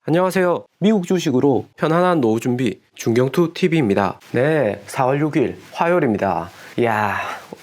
안녕하세요. 미국 주식으로 편안한 노후 준비 중경투 TV입니다. 네, 4월 6일 화요일입니다. 이야,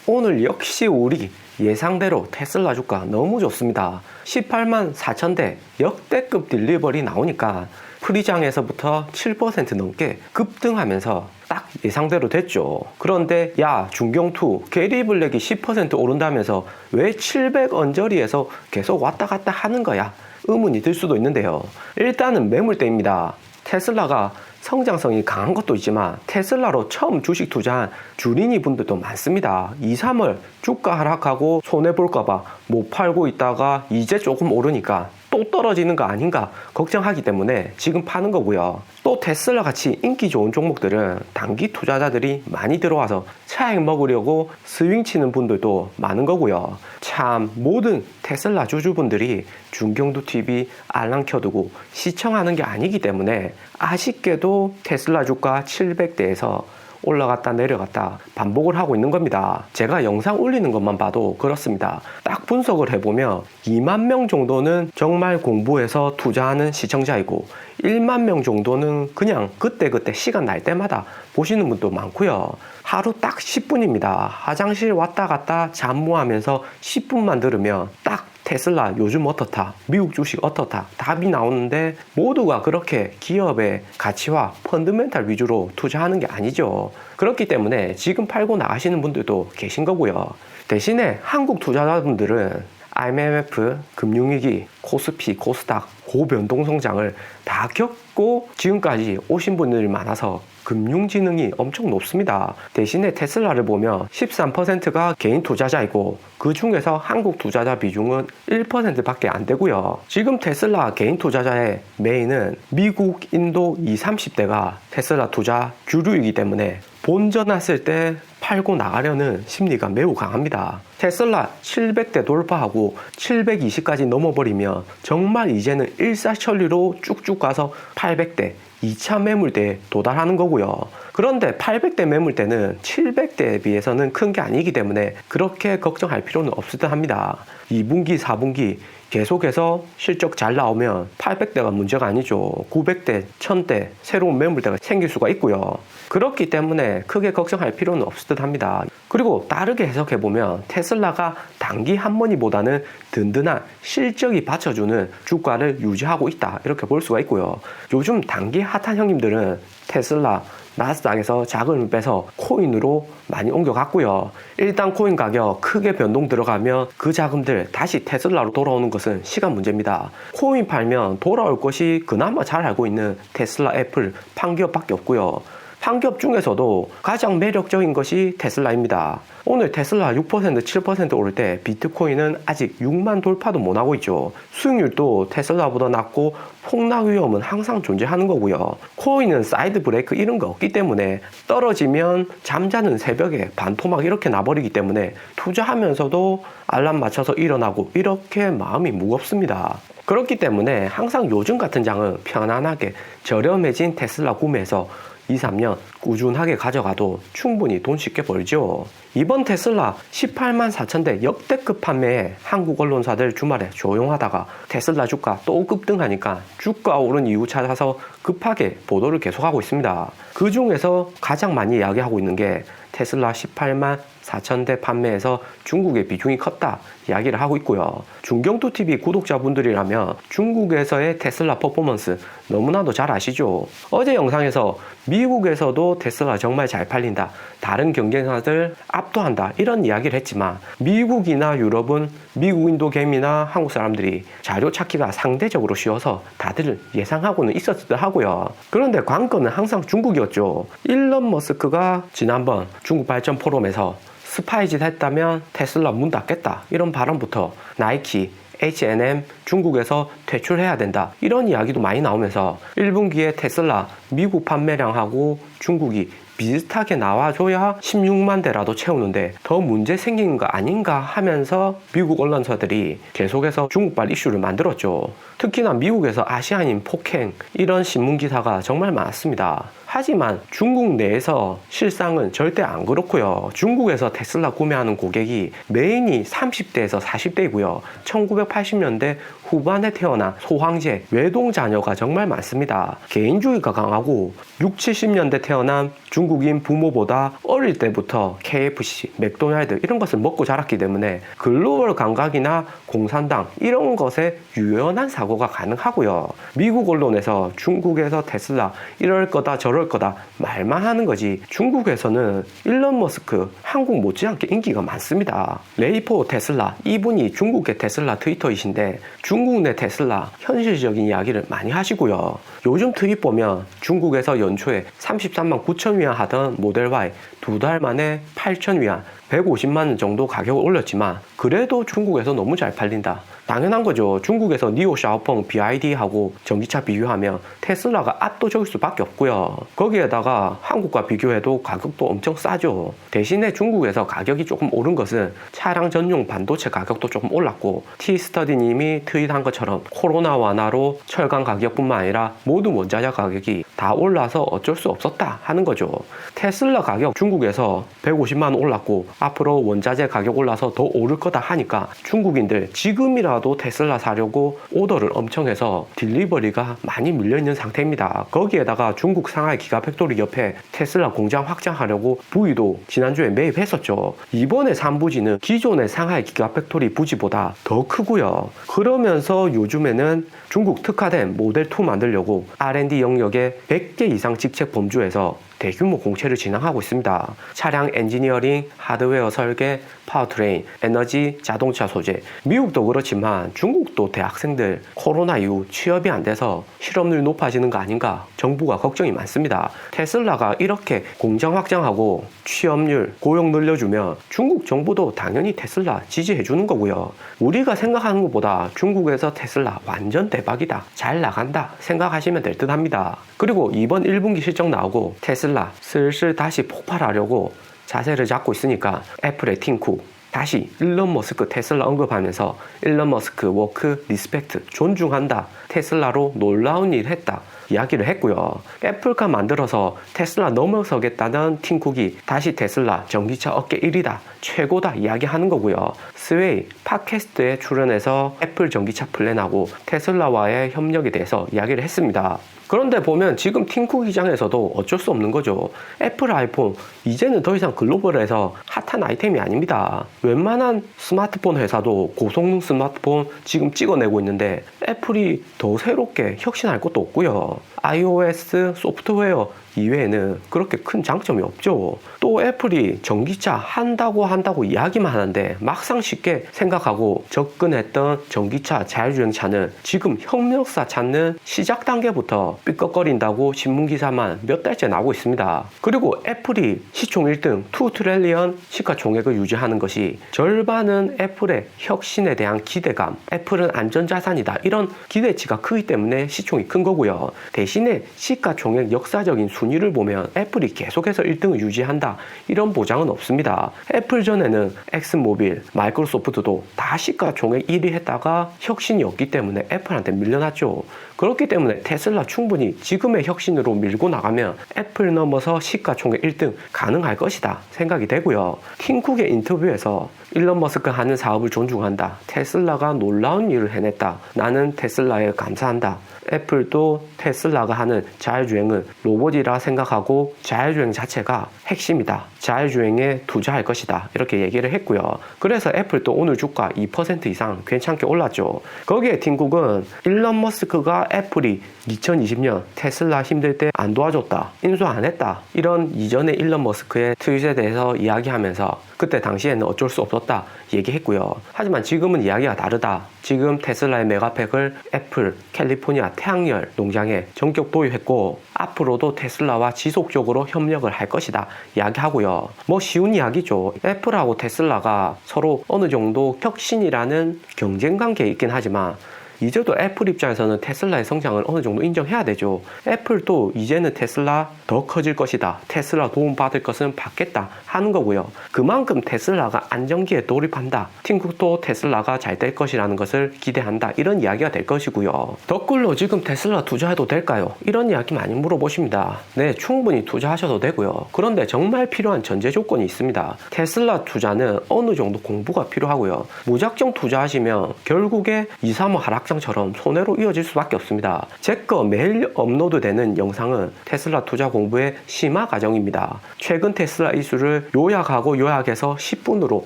오늘 역시 우리 예상대로 테슬라 주가 너무 좋습니다. 18만 4천대 역대급 딜리버리 나오니까 프리장에서부터 7% 넘게 급등하면서 딱 예상대로 됐죠. 그런데 야, 중경투 게리블랙이 10% 오른다면서 왜 700 언저리에서 계속 왔다 갔다 하는 거야? 의문이 들 수도 있는데요. 일단은 매물대입니다. 테슬라가 성장성이 강한 것도 있지만 테슬라로 처음 주식 투자한 주린이 분들도 많습니다. 2, 3월 주가 하락하고 손해볼까봐 못 팔고 있다가 이제 조금 오르니까 또 떨어지는 거 아닌가 걱정하기 때문에 지금 파는 거고요. 또 테슬라 같이 인기 좋은 종목들은 단기 투자자들이 많이 들어와서 차익 먹으려고 스윙 치는 분들도 많은 거고요. 참 모든 테슬라 주주분들이 중경투 TV 알람 켜두고 시청하는 게 아니기 때문에 아쉽게도 테슬라 주가 700대에서 올라갔다 내려갔다 반복을 하고 있는 겁니다. 제가 영상 올리는 것만 봐도 그렇습니다. 딱 분석을 해보면 2만 명 정도는 정말 공부해서 투자하는 시청자이고 1만 명 정도는 그냥 그때그때 시간 날 때마다 보시는 분도 많고요. 하루 딱 10분입니다. 화장실 왔다 갔다 잠무하면서 10분만 들으면 딱 테슬라 요즘 어떻다, 미국 주식 어떻다 답이 나오는데 모두가 그렇게 기업의 가치와 펀드멘탈 위주로 투자하는 게 아니죠. 그렇기 때문에 지금 팔고 나가시는 분들도 계신 거고요. 대신에 한국 투자자분들은 IMF, 금융위기, 코스피, 코스닥, 고변동성장을 다 겪고 지금까지 오신 분들이 많아서 금융지능이 엄청 높습니다. 대신에 테슬라를 보면 13%가 개인 투자자이고 그 중에서 한국 투자자 비중은 1%밖에 안 되고요. 지금 테슬라 개인 투자자의 메인은 미국, 인도 20, 30대가 테슬라 투자 주류이기 때문에 본전 났을 때 팔고 나가려는 심리가 매우 강합니다. 테슬라 700대 돌파하고 720까지 넘어버리면 정말 이제는 일사천리로 쭉쭉 가서 800대 2차 매물대에 도달하는 거고요. 그런데 800대 매물대는 700대에 비해서는 큰 게 아니기 때문에 그렇게 걱정할 필요는 없을 듯 합니다. 2분기, 4분기 계속해서 실적 잘 나오면 800대가 문제가 아니죠. 900대, 1000대 새로운 매물대가 생길 수가 있고요. 그렇기 때문에 크게 걱정할 필요는 없을 듯 합니다. 그리고 다르게 해석해보면 테슬라가 단기 한머니보다는 든든한 실적이 받쳐주는 주가를 유지하고 있다 이렇게 볼 수가 있고요. 요즘 단기 핫한 형님들은 테슬라, 나스닥에서 자금을 빼서 코인으로 많이 옮겨갔고요. 일단 코인 가격 크게 변동 들어가면 그 자금들 다시 테슬라로 돌아오는 것은 시간 문제입니다. 코인 팔면 돌아올 것이 그나마 잘 알고 있는 테슬라, 애플, 판기업밖에 없고요. 판기업 중에서도 가장 매력적인 것이 테슬라입니다. 오늘 테슬라 6%, 7% 오를 때 비트코인은 아직 6만 돌파도 못하고 있죠. 수익률도 테슬라보다 낮고 폭락 위험은 항상 존재하는 거고요. 코인은 사이드 브레이크 이런 거 없기 때문에 떨어지면 잠자는 새벽에 반토막 이렇게 나버리기 때문에 투자하면서도 알람 맞춰서 일어나고 이렇게 마음이 무겁습니다. 그렇기 때문에 항상 요즘 같은 장은 편안하게 저렴해진 테슬라 구매해서 2, 3년 꾸준하게 가져가도 충분히 돈 쉽게 벌죠. 이번 테슬라 18만 4천대 역대급 판매에 한국 언론사들 주말에 조용하다가 테슬라 주가 또 급등하니까 주가 오른 이유 찾아서 급하게 보도를 계속하고 있습니다. 그 중에서 가장 많이 이야기하고 있는 게 테슬라 18만 4천대 판매에서 중국의 비중이 컸다 이야기를 하고 있고요. 중경투TV 구독자분들이라면 중국에서의 테슬라 퍼포먼스 너무나도 잘 아시죠? 어제 영상에서 미국에서도 테슬라 정말 잘 팔린다, 다른 경쟁사들 압도한다 이런 이야기를 했지만 미국이나 유럽은 미국인도 개미나 한국 사람들이 자료 찾기가 상대적으로 쉬워서 다들 예상하고는 있었을 듯 하고요. 그런데 관건은 항상 중국이었죠. 일론 머스크가 지난번 중국 발전 포럼에서 스파이짓 했다면 테슬라 문 닫겠다 이런 발언부터 나이키, H&M 중국에서 퇴출해야 된다 이런 이야기도 많이 나오면서 1분기에 테슬라 미국 판매량하고 중국이 비슷하게 나와줘야 16만 대라도 채우는데 더 문제 생긴 거 아닌가 하면서 미국 언론사들이 계속해서 중국발 이슈를 만들었죠. 특히나 미국에서 아시아인 폭행 이런 신문 기사가 정말 많습니다. 하지만 중국 내에서 실상은 절대 안 그렇고요. 중국에서 테슬라 구매하는 고객이 메인이 30대에서 40대이고요. 1980년대 후반에 태어난 소황제, 외동 자녀가 정말 많습니다. 개인주의가 강하고 6, 70년대 태어난 중국인 부모보다 어릴 때부터 KFC, 맥도날드 이런 것을 먹고 자랐기 때문에 글로벌 감각이나 공산당 이런 것에 유연한 사고가 가능하고요. 미국 언론에서 중국에서 테슬라 이럴 거다 저럴 거다 말만 하는 거지, 중국에서는 일론 머스크 한국 못지않게 인기가 많습니다. 레이포 테슬라, 이분이 중국의 테슬라 트위터이신데 중국 내 테슬라 현실적인 이야기를 많이 하시고요. 요즘 트윗 보면 중국에서 연초에 33만 9천 위안 하던 모델 Y 2달 만에 8천 위안 150만 원 정도 가격을 올렸지만 그래도 중국에서 너무 잘 팔린다. 당연한 거죠. 중국에서 니오 샤오펑 BYD하고 전기차 비교하면 테슬라가 압도적일 수밖에 없고요. 거기에다가 한국과 비교해도 가격도 엄청 싸죠. 대신에 중국에서 가격이 조금 오른 것은 차량 전용 반도체 가격도 조금 올랐고, T스터디님이 트윗한 것처럼 코로나 완화로 철강 가격뿐만 아니라 모든 원자재 가격이 다 올라서 어쩔 수 없었다 하는 거죠. 테슬라 가격 중국에서 150만 원 올랐고 앞으로 원자재 가격 올라서 더 오를 거다 하니까 중국인들 지금이라도 테슬라 사려고 오더를 엄청 해서 딜리버리가 많이 밀려있는 상태입니다. 거기에다가 중국 상하이 기가팩토리 옆에 테슬라 공장 확장하려고 부위도 지난주에 매입했었죠. 이번에 산 부지는 기존의 상하이 기가팩토리 부지보다 더 크고요. 그러면서 요즘에는 중국 특화된 모델2 만들려고 R&D 영역에 100개 이상 직책 범주에서 대규모 공채를 진행하고 있습니다. 차량 엔지니어링, 하드웨어 설계, 파워트레인, 에너지, 자동차 소재. 미국도 그렇지만 중국도 대학생들 코로나 이후 취업이 안 돼서 실업률이 높아지는 거 아닌가 정부가 걱정이 많습니다. 테슬라가 이렇게 공장 확장하고 취업률, 고용 늘려주면 중국 정부도 당연히 테슬라 지지해 주는 거고요. 우리가 생각하는 것보다 중국에서 테슬라 완전 대박이다, 잘 나간다 생각하시면 될 듯 합니다. 그리고 이번 1분기 실적 나오고 테슬라 슬슬 다시 폭발하려고 자세를 잡고 있으니까 애플의 팀쿡 다시 일론 머스크 테슬라 언급하면서 일론 머스크 워크 리스펙트 존중한다, 테슬라로 놀라운 일 했다 이야기를 했고요. 애플카 만들어서 테슬라 넘어서겠다는 팀쿡이 다시 테슬라 전기차 업계 1위다, 최고다 이야기하는 거고요. 스웨이 팟캐스트에 출연해서 애플 전기차 플랜하고 테슬라와의 협력에 대해서 이야기를 했습니다. 그런데 보면 지금 팀쿡 시장에서도 어쩔 수 없는 거죠. 애플 아이폰 이제는 더 이상 글로벌에서 핫한 아이템이 아닙니다. 웬만한 스마트폰 회사도 고성능 스마트폰 지금 찍어내고 있는데 애플이 더 새롭게 혁신할 것도 없고요. iOS 소프트웨어 이외에는 그렇게 큰 장점이 없죠. 또 애플이 전기차 한다고 이야기만 하는데 막상 쉽게 생각하고 접근했던 전기차 자율주행차는 지금 혁명사 찾는 시작 단계부터 삐걱거린다고 신문기사만 몇 달째 나오고 있습니다. 그리고 애플이 시총 1등 2 트릴리언 시가총액을 유지하는 것이 절반은 애플의 혁신에 대한 기대감, 애플은 안전자산이다 이런 기대치가 크기 때문에 시총이 큰 거고요. 대신에 시가총액 역사적인 순위를 보면 애플이 계속해서 1등을 유지한다 이런 보장은 없습니다. 애플 전에는 엑스모빌, 마이크로소프트도 다 시가총액 1위 했다가 혁신이 없기 때문에 애플한테 밀려났죠. 그렇기 때문에 테슬라 충분히 지금의 혁신으로 밀고 나가면 애플 넘어서 시가총액 1등 가능할 것이다 생각이 되고요. 팀쿡의 인터뷰에서 일론 머스크 하는 사업을 존중한다, 테슬라가 놀라운 일을 해냈다, 나는 테슬라에 감사한다, 애플도 테슬라가 하는 자율주행은 로봇이라 생각하고 자율주행 자체가 핵심이다, 자율주행에 투자할 것이다 이렇게 얘기를 했고요. 그래서 애플도 오늘 주가 2% 이상 괜찮게 올랐죠. 거기에 팀쿡은 일론 머스크가 애플이 2020년 테슬라 힘들 때 안 도와줬다, 인수 안 했다 이런 이전의 일론 머스크의 트윗에 대해서 이야기하면서 그때 당시에는 어쩔 수 없었다 얘기했고요. 하지만 지금은 이야기가 다르다. 지금 테슬라의 메가팩을 애플 캘리포니아 태양열 농장에 전격 도입했고 앞으로도 테슬라와 지속적으로 협력을 할 것이다 이야기하고요. 뭐 쉬운 이야기죠. 애플하고 테슬라가 서로 어느 정도 혁신이라는 경쟁 관계에 있긴 하지만 이제도 애플 입장에서는 테슬라의 성장을 어느 정도 인정해야 되죠. 애플도 이제는 테슬라 더 커질 것이다, 테슬라 도움받을 것은 받겠다 하는 거고요. 그만큼 테슬라가 안정기에 돌입한다, 팀쿡도 테슬라가 잘 될 것이라는 것을 기대한다, 이런 이야기가 될 것이고요. 댓글로 지금 테슬라 투자해도 될까요? 이런 이야기 많이 물어보십니다. 네, 충분히 투자하셔도 되고요. 그런데 정말 필요한 전제 조건이 있습니다. 테슬라 투자는 어느 정도 공부가 필요하고요. 무작정 투자하시면 결국에 2, 3호 하락장처럼 손해로 이어질 수밖에 없습니다. 제 거 매일 업로드되는 영상은 테슬라 투자 공부의 심화 과정입니다. 최근 테슬라 이슈를 요약해서 10분으로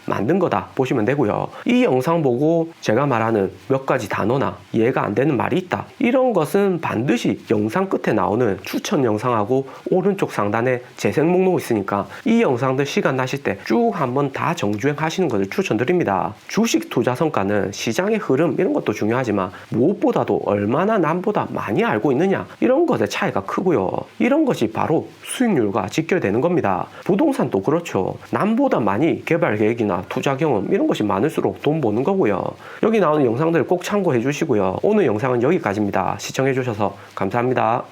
만든 거다 보시면 되고요. 이 영상 보고 제가 말하는 몇 가지 단어나 이해가 안 되는 말이 있다, 이런 것은 반드시 영상 끝에 나오는 추천 영상하고 오른쪽 상단에 재생 목록 있으니까 이 영상들 시간 나실 때 쭉 한번 다 정주행 하시는 것을 추천드립니다. 주식 투자 성과는 시장의 흐름 이런 것도 중요하지만 무엇보다도 얼마나 남보다 많이 알고 있느냐, 이런 것의 차이가 크고요. 이런 것이 바로 수익률과 직결되는 겁니다. 부동산도 그렇죠. 남보다 많이 개발 계획이나 투자 경험 이런 것이 많을수록 돈 버는 거고요. 여기 나오는 영상들 꼭 참고해 주시고요. 오늘 영상은 여기까지입니다. 시청해 주셔서 감사합니다.